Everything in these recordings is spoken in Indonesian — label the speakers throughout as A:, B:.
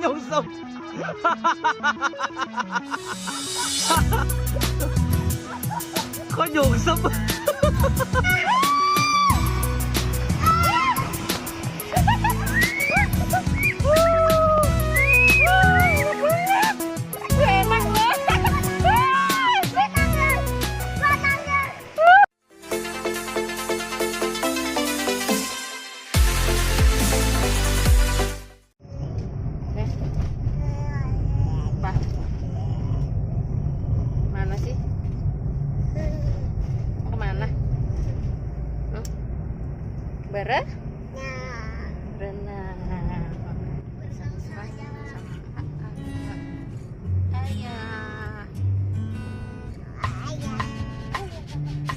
A: Nyungsep. Kok nyungsep?
B: Mana sih? Mau kemana? Berenang. Berenang. Bersama ayah.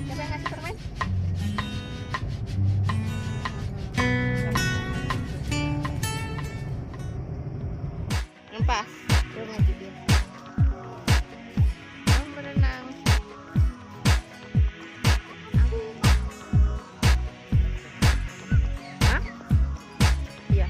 B: Siapa yang ngasih permen? Lepas. Belum lagi dia. Berenang. Hah? Iya.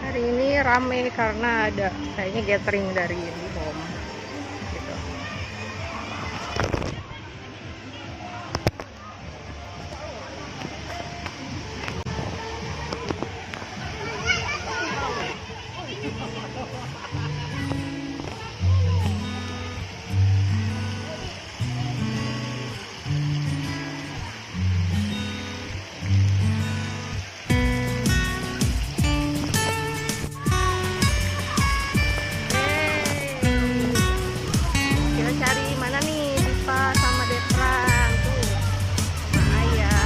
B: Hari ini rame karena ada kayaknya gathering dari home gitu. Kita cari mana nih Diva sama Detran tuh sama ayah.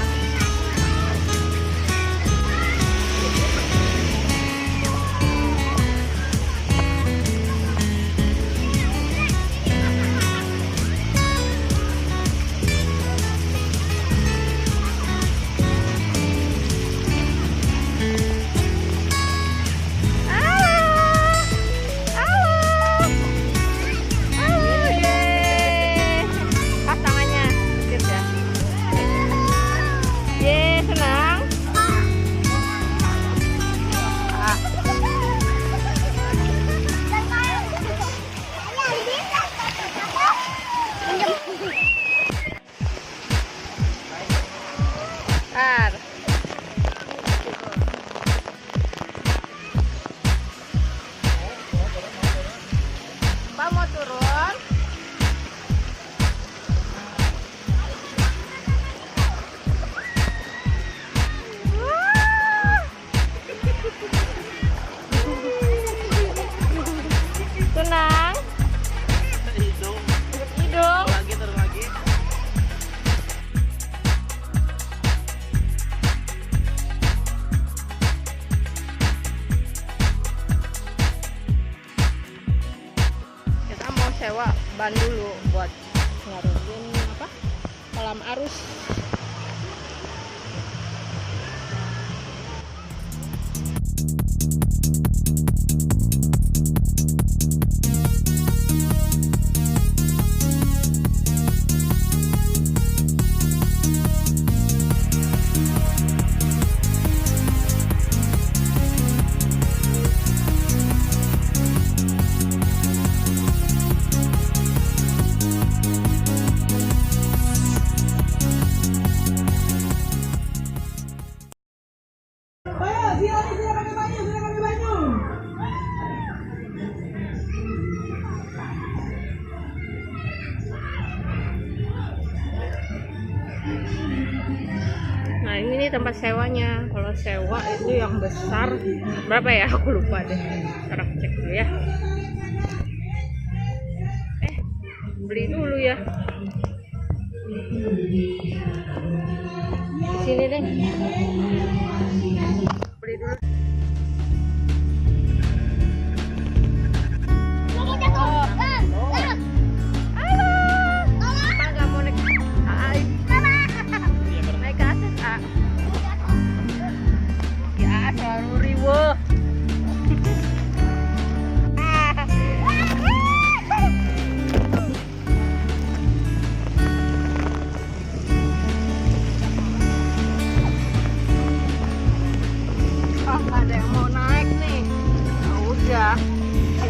B: Pak mau turun? Tenang.
A: Hidung.
B: Hidung.
A: Lagi turun lagi. Kita mau sewa ban dulu buat ngaruhin apa? Kolam arus.
B: tempat sewanya. Kalau sewa itu yang besar berapa ya? Aku lupa deh. Ntar aku cek dulu ya. Beli dulu ya. Di sini deh. Beli dulu.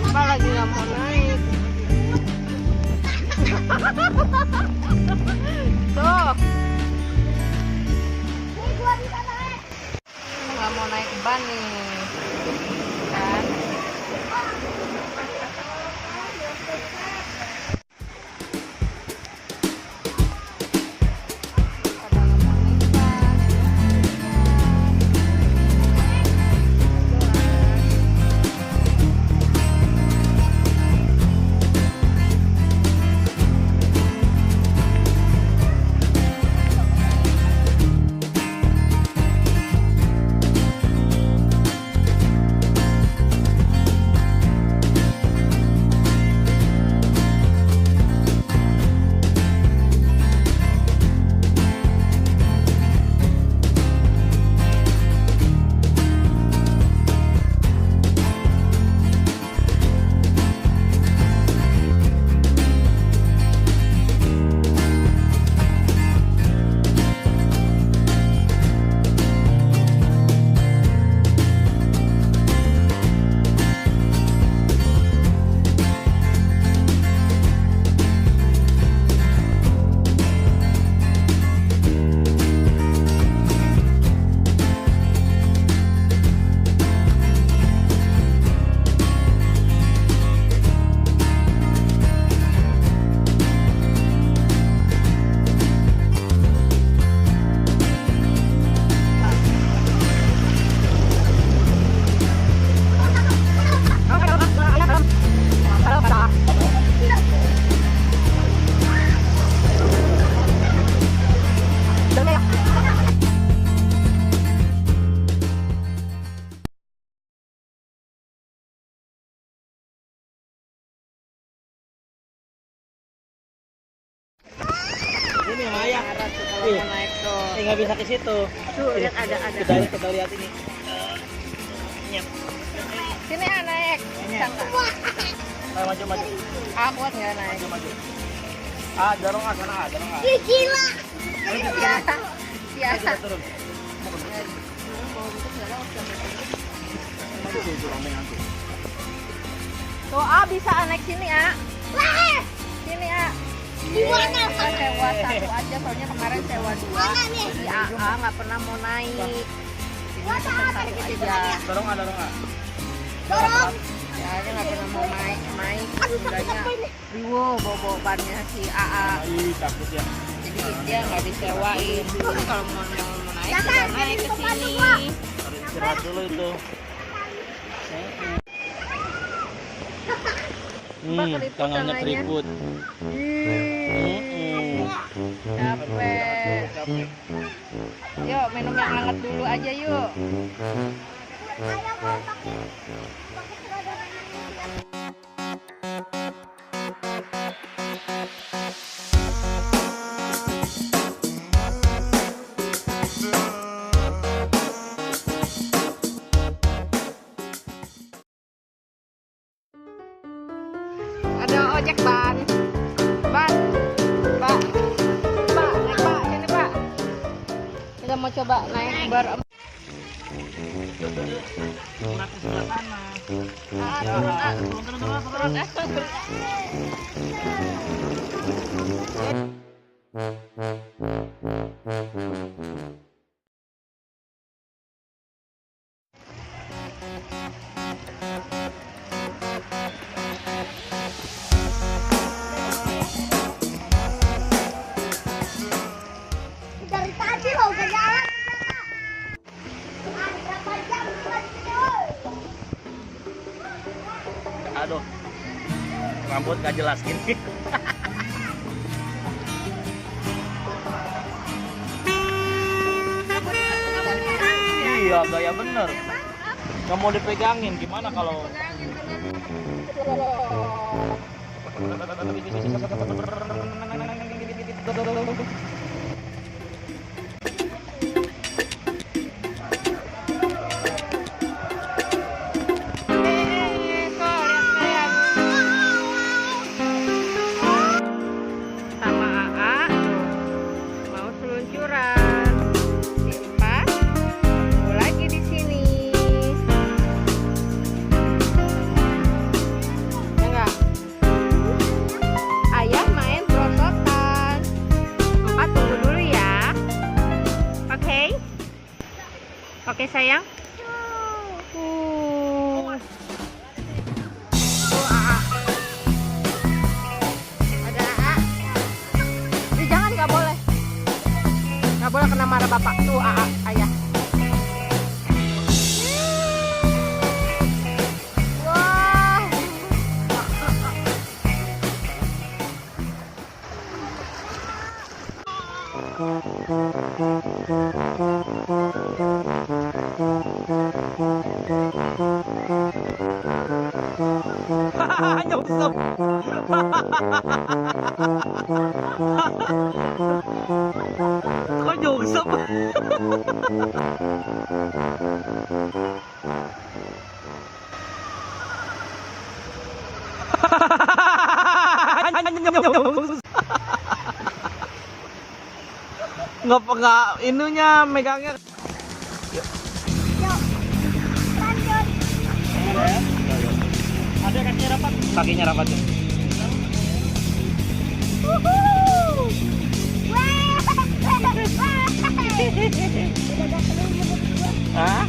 B: Siapa lagi nggak mau naik? Tuh, nggak mau naik ban nih, kan?
A: Ini yang ayah.
B: Kalau mau naik tuh.
A: Nggak bisa ke situ.
B: Tuh, lihat ada.
A: Kita lihat ini.
B: Sini naik. Bisa nggak?
A: Maju.
B: Ah, kuat nggak naik?
A: Maju. Dorong sana dorong
B: Gila. Iya.
A: Turun.
B: Tuh, bisa naik sini, Sini,
C: Gimana?
B: Kita sewa satu aja, soalnya kemarin sewa 2. Si AA nggak pernah mau naik. Jadi pesen satu aja.
A: Dorong.
C: Dorong.
B: Ya, dia nggak pernah mau naik. Udahnya riwo bawa bannya si AA.
A: Takut ya.
B: Jadi dia nggak disewain. Jadi kalau mau naik, sudah naik ke sini.
A: Harus istirahat dulu itu. Tangannya keriput.
B: Capek. Yuk minum yang hangat dulu aja yuk. Ada ojek ban. Pak, naik Pak, sini Pak. Kita mau coba naik bar.
C: Dari tadi lo gak jalan.
A: Aduh, rambut gak jelas gini. Iya, gaya bener. Gak mau dipegangin, gimana kalau...
B: Sama AA tuh mau seluncuran. Simpan, tunggu lagi di sini. Ya enggak? Ayah main perosotan. Empat tunggu dulu ya. Oke? Oke sayang? AA. Ada AA. Ih, jangan, nggak boleh. Nggak boleh kena marah bapak. Tuh AA, ayah. Wah.
A: Nyungsep. Kok nyungsep? Nggak inunya megangnya. Ada kakinya rapat. Kakinya rapat ya. Hah?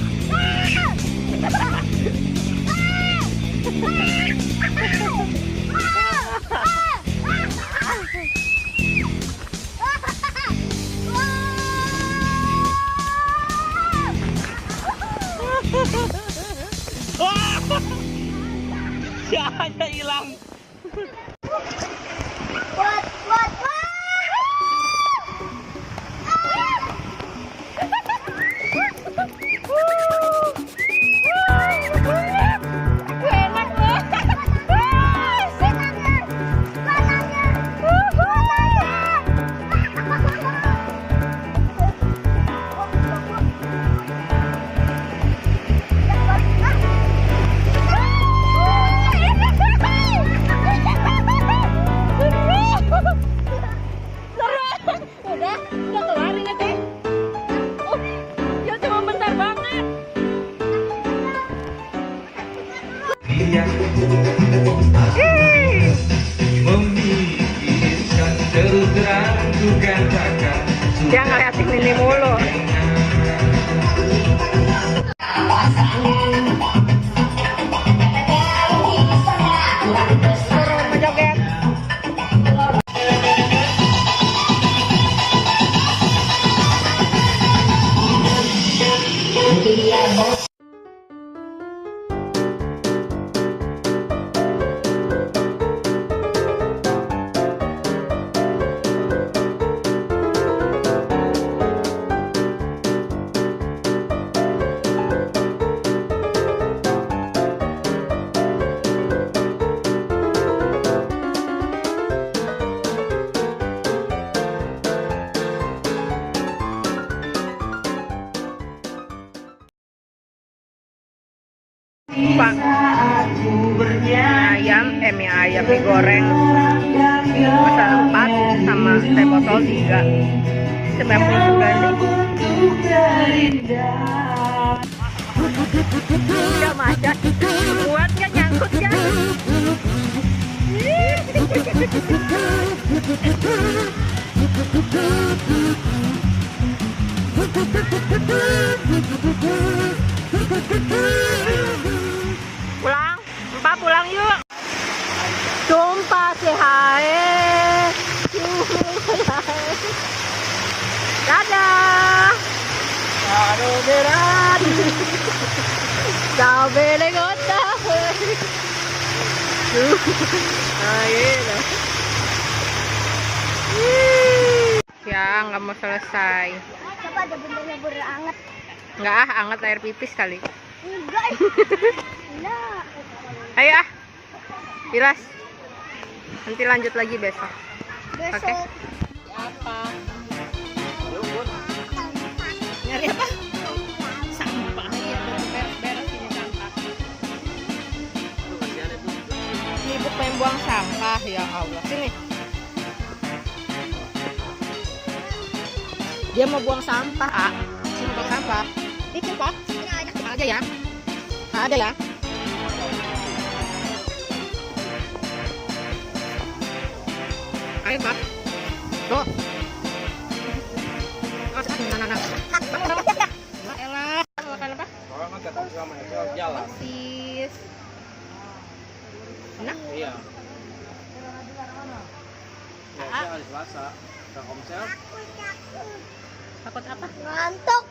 A: Sianya hilang.
B: Udah kelar ini teh. Ya cuma bentar banget. Dia ngeliatin ini mulu. Suruh menjoget. Pak, mie ayam digoreng pesan 4 sama teh botol 3 $99. Udah macet, buat kan nyangkut kan? Pulang, Mbak pulang yuk. Sumpah sih hai. Dadah. Aduh berat. Ciao bele gota. Ah, iya. Ya, nggak mau selesai.
C: Coba ada bendanya beranget.
B: Nggak anget air pipis kali.
C: Enggak. Nah.
B: Ayo Bilas. Nanti lanjut lagi besok.
C: Besok.
B: Oke. Apa? Nyari apa? Sampah. Iya, beres ini sampah. Ini ibu pengen buang sampah, ya Allah. Sini. Dia mau buang sampah, ah. Dia mau buang sampah. Ini Pak. Aja ya. Ada ya. Ayo Pak. Tuh. Elah, makan apa?
A: Jalan.
B: Sis. Enak?
A: Iya. Ya, hari Selasa. Telkomsel.
B: Takut apa?
C: Ngantuk.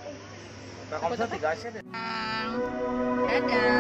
A: Telkomsel 3 set.
B: Dadah.